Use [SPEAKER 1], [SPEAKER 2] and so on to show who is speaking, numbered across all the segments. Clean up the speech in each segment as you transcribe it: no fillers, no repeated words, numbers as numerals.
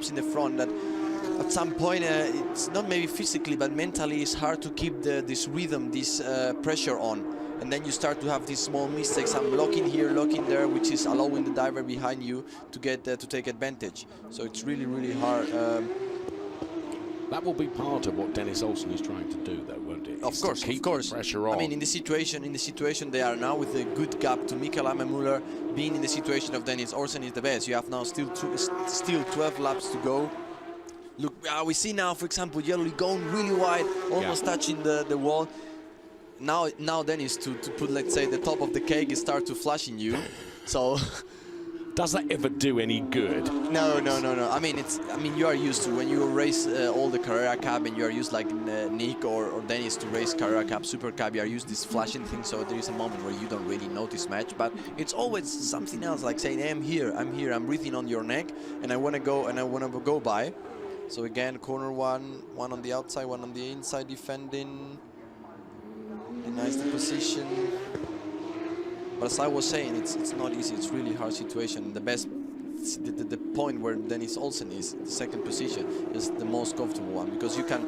[SPEAKER 1] laps in the front that at some point it's not maybe physically but mentally it's hard to keep this rhythm, this pressure on, and then you start to have these small mistakes. I'm locking here, locking there, which is allowing the diver behind you to get to take advantage. So it's really hard.
[SPEAKER 2] That will be part of what Dennis Olsen is trying to do, though, won't it?
[SPEAKER 1] Of course,
[SPEAKER 2] keep
[SPEAKER 1] of course.
[SPEAKER 2] Pressure on.
[SPEAKER 1] I mean, in the situation they are now, with a good gap to Mikael Müller, being in the situation of Dennis Olsen is the best. You have now still 12 laps to go. Look, we see now, for example, Yellow going really wide, almost touching the wall. Now Dennis to put, let's say, the top of the cake is start to flashing you. So.
[SPEAKER 2] Does that ever do any good?
[SPEAKER 1] No. I mean, you are used to when you race all the Carrera Cup, and you are used like Nick or Dennis to race Carrera Cup, Super Cup. You are used this flashing thing, so there is a moment where you don't really notice much, but it's always something else, like saying, hey, I'm here, I'm breathing on your neck, and I want to go by. So again, corner one on the outside, one on the inside, defending. Nice the position. But as I was saying, it's not easy. It's really hard situation. The point where Dennis Olsen is, the second position, is the most comfortable one, because you can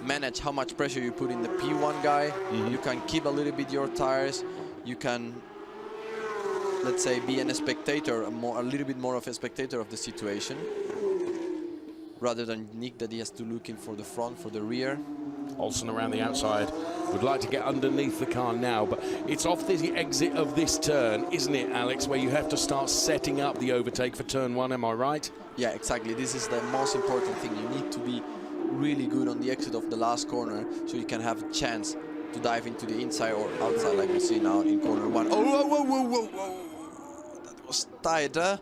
[SPEAKER 1] manage how much pressure you put in the P1 guy. You can keep a little bit your tires. You can, let's say, be a spectator, a little bit more of a spectator of the situation, rather than Nick that he has to look in for the front, for the rear.
[SPEAKER 2] Olsen around the outside. Would like to get underneath the car now, but it's off the exit of this turn, isn't it, Alex, where you have to start setting up the overtake for turn one, am I right?
[SPEAKER 1] Yeah, exactly. This is the most important thing. You need to be really good on the exit of the last corner so you can have a chance to dive into the inside or outside, like we see now in corner one. Oh, whoa. That was tight, huh?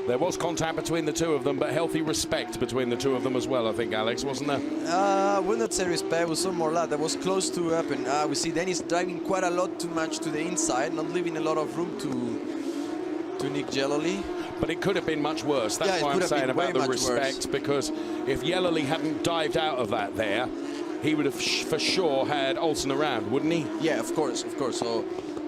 [SPEAKER 2] There was contact between the two of them, but healthy respect between the two of them as well, I think, Alex, wasn't there?
[SPEAKER 1] I will not say respect, it was some more that was close to happen. We see Dennis driving quite a lot too much to the inside, not leaving a lot of room to Nick Jellily.
[SPEAKER 2] But it could have been much worse. That's why I'm saying about the respect, because if Jellily hadn't dived out of that there, he would have for sure had Olsen around, wouldn't he?
[SPEAKER 1] Yeah, of course. So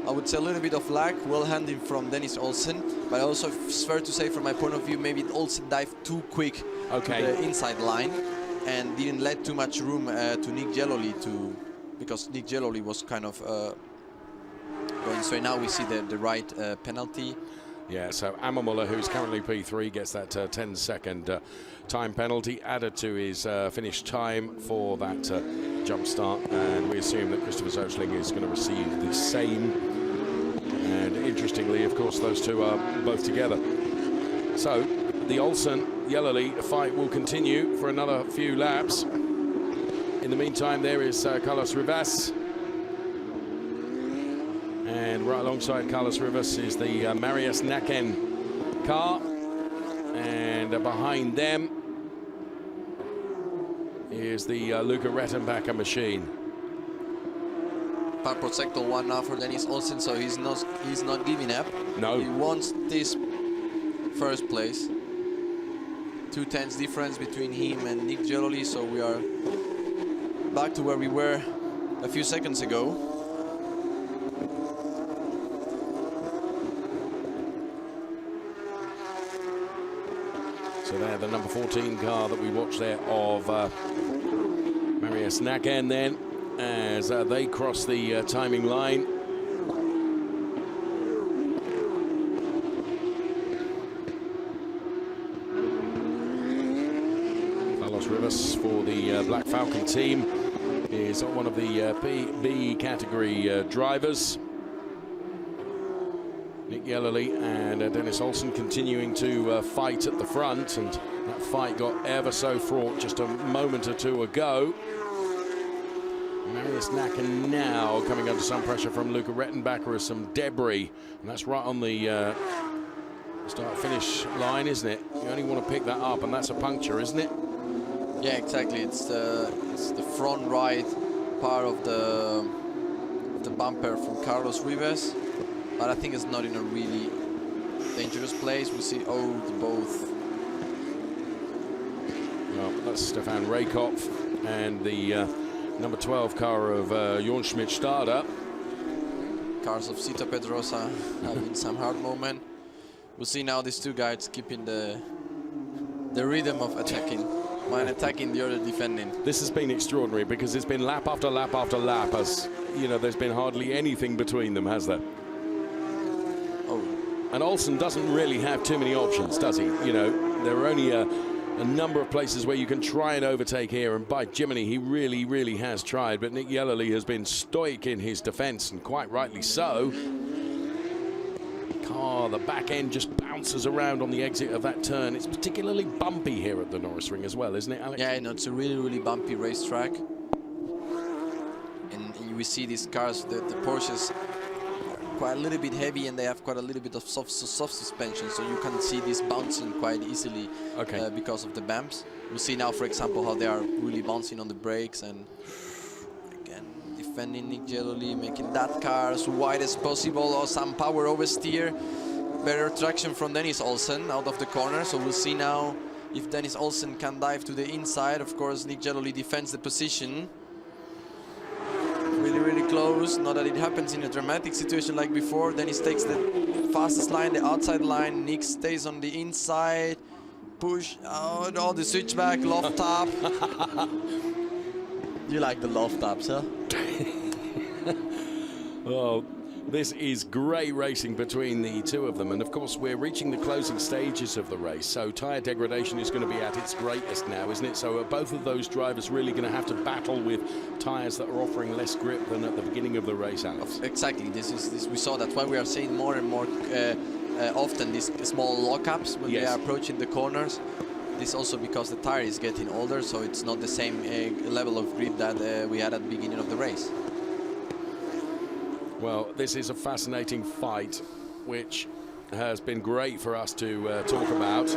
[SPEAKER 1] I would say a little bit of luck, well handling from Dennis Olsen, but also it's fair to say from my point of view, maybe Olsen dived too quick to the inside line and didn't let too much room to Nick Jellily because Nick Jellily was kind of going straight. Now we see the right penalty.
[SPEAKER 2] Yeah, so Muller, who's currently P3, gets that 10-second time penalty added to his finish time for that jump start, and we assume that Christopher Zoechling is going to receive the same. And interestingly, of course, those two are both together. So the Olsen-Jellily fight will continue for another few laps. In the meantime, there is Carlos Rivas. And right alongside Carlos Rivas is the Marius Naken car. And behind them is the Luca Rettenbacher machine.
[SPEAKER 1] Part protector one now for Dennis Olsen, so he's not giving up.
[SPEAKER 2] No.
[SPEAKER 1] He wants this first place. 2/10 difference between him and Nick Jellily, so we are back to where we were a few seconds ago.
[SPEAKER 2] So there, the number 14 car that we watched there of Marius Naken then, as they cross the timing line. Carlos Rivas for the Black Falcon team is one of the B category drivers. Nick Jellily and Dennis Olsen continuing to fight at the front, and that fight got ever so fraught just a moment or two ago. Marius Naken now coming under some pressure from Luca Rettenbacher as some debris, and that's right on the start-finish line, isn't it? You only want to pick that up, and that's a puncture, isn't it?
[SPEAKER 1] Yeah, exactly. It's the front right part of the bumper from Carlos Rivas, but I think it's not in a really dangerous place. We see both.
[SPEAKER 2] Well, that's Stefan Raykopf and the number 12 car of Jorn Schmidt-Stade.
[SPEAKER 1] Cars of Zita Pedrosa having some hard moment. We'll see now these two guys keeping the rhythm of attacking. One attacking, the other defending.
[SPEAKER 2] This has been extraordinary because it's been lap after lap after lap, as you know, there's been hardly anything between them, has there?
[SPEAKER 1] Oh.
[SPEAKER 2] And Olsen doesn't really have too many options, does he? You know, there are only a number of places where you can try and overtake here, and by Jiminy, he really, really has tried, but Nick Yellerly has been stoic in his defense, and quite rightly so. The back end just bounces around on the exit of that turn. It's particularly bumpy here at the Norisring as well, isn't it, Alex?
[SPEAKER 1] Yeah, no, it's a really, really bumpy racetrack. And we see these cars, the Porsches, quite a little bit heavy, and they have quite a little bit of soft suspension, so you can see this bouncing quite easily because of the bumps. We'll see now, for example, how they are really bouncing on the brakes, and again, defending Nick Yellerly, making that car as wide as possible, or some power oversteer. Better traction from Dennis Olsen out of the corner, so we'll see now if Dennis Olsen can dive to the inside. Of course, Nick Yellerly defends the position. Really, really close. Not that it happens in a dramatic situation like before. Dennis takes the fastest line, the outside line. Nick stays on the inside. Push out, oh, the switchback, loft tap. You like the loft taps, huh?
[SPEAKER 2] Oh, this is great racing between the two of them, and of course we're reaching the closing stages of the race, so tyre degradation is going to be at its greatest now, isn't it? So are both of those drivers really going to have to battle with tyres that are offering less grip than at the beginning of the race, Alex?
[SPEAKER 1] Exactly. This we saw that's why we are seeing more and more often these small lockups when they are approaching the corners. This also because the tire is getting older, so it's not the same level of grip that we had at the beginning of the race.
[SPEAKER 2] Well, this is a fascinating fight, which has been great for us to talk about.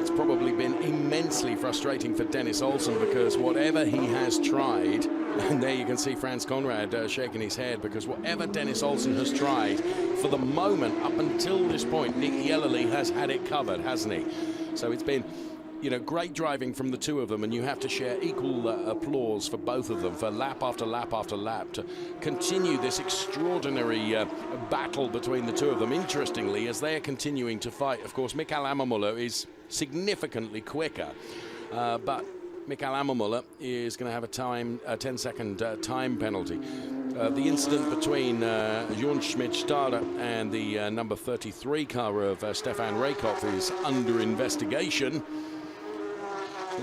[SPEAKER 2] It's probably been immensely frustrating for Dennis Olsen, because whatever he has tried, and there you can see Franz Conrad shaking his head, because whatever Dennis Olsen has tried, for the moment, up until this point, Nick Yellerly has had it covered, hasn't he? So it's been, you know, great driving from the two of them, and you have to share equal applause for both of them for lap after lap after lap to continue this extraordinary battle between the two of them. Interestingly, as they are continuing to fight, of course, Mikael Ammermuller is significantly quicker, but Mikael Ammermuller is going to have a 10-second time penalty. The incident between Jorn Schmidt-Stade and the number 33 car of Stefan Rakoff is under investigation.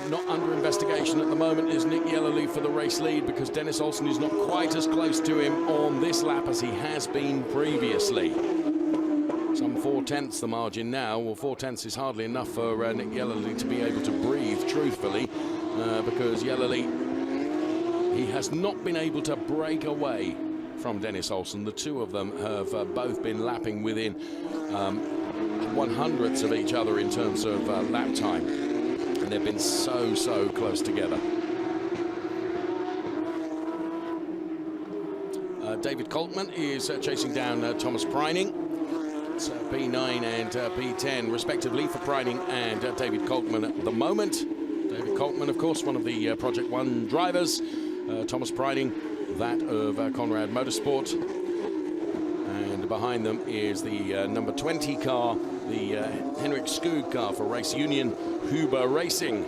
[SPEAKER 2] Not under investigation at the moment is Nick Yellerly for the race lead, because Dennis Olsen is not quite as close to him on this lap as he has been previously. Some 4/10 the margin now. Well, 4/10 is hardly enough for Nick Yellerly to be able to breathe, truthfully, because Yellerly, he has not been able to break away from Dennis Olsen. The two of them have both been lapping within 1/100ths of each other in terms of lap time. And they've been so close together. David Coltman is chasing down Thomas Preining. It's P9 and P10 respectively for Preining and David Coltman at the moment. David Coltman, of course, one of the Project One drivers. Thomas Preining, that of Conrad Motorsport. And behind them is the number 20 car, the Henrik Skog car for Race Union Huber Racing.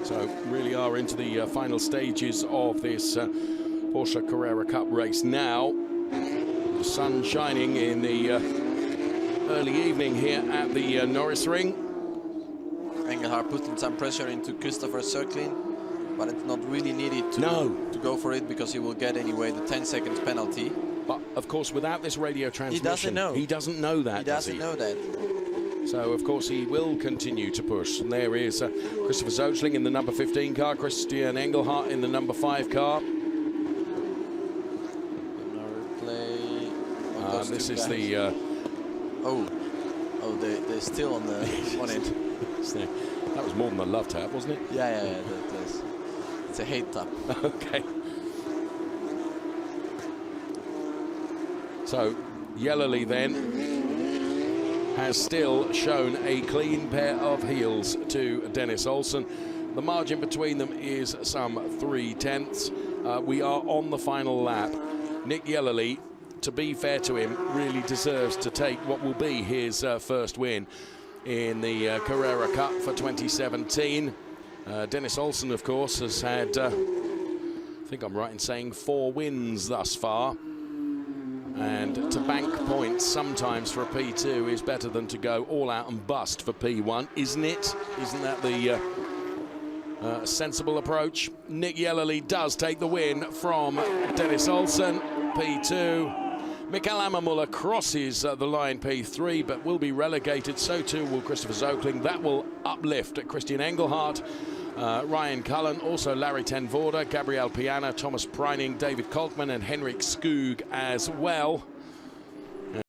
[SPEAKER 2] So really are into the final stages of this Porsche Carrera Cup race now. The sun shining in the early evening here at the Norisring.
[SPEAKER 1] Engelhardt putting some pressure into Christopher Circlin, but it's not really needed to go for it, because he will get anyway the 10 seconds penalty.
[SPEAKER 2] But of course, without this radio transmission,
[SPEAKER 1] he doesn't know.
[SPEAKER 2] He doesn't know that.
[SPEAKER 1] He doesn't know that.
[SPEAKER 2] So of course he will continue to push. And there is Christopher Zoechling in the number 15 car, Christian Engelhardt in the number 5 car. This is the.
[SPEAKER 1] They're still on the on it.
[SPEAKER 2] That was more than a love tap, wasn't it?
[SPEAKER 1] Yeah. It's a hate tap.
[SPEAKER 2] Okay. So Yellerly then has still shown a clean pair of heels to Dennis Olsen. The margin between them is some 3/10. We are on the final lap. Nick Yellerly to be fair to him, really deserves to take what will be his first win in the Carrera Cup for 2017. Dennis Olsen, of course, has had, I think I'm right in saying, 4 wins thus far. And to bank points sometimes for a P2 is better than to go all out and bust for P1, isn't it? Isn't that the sensible approach? Nick Yellerly does take the win from Dennis Olsen, P2. Mikael Ammermuller crosses the line P3, but will be relegated. So too will Christopher Zokling. That will uplift Christian Engelhardt, Ryan Cullen, also Larry Ten Voorde, Gabriel Piana, Thomas Preining, David Kolkman and Henrik Skoog as well.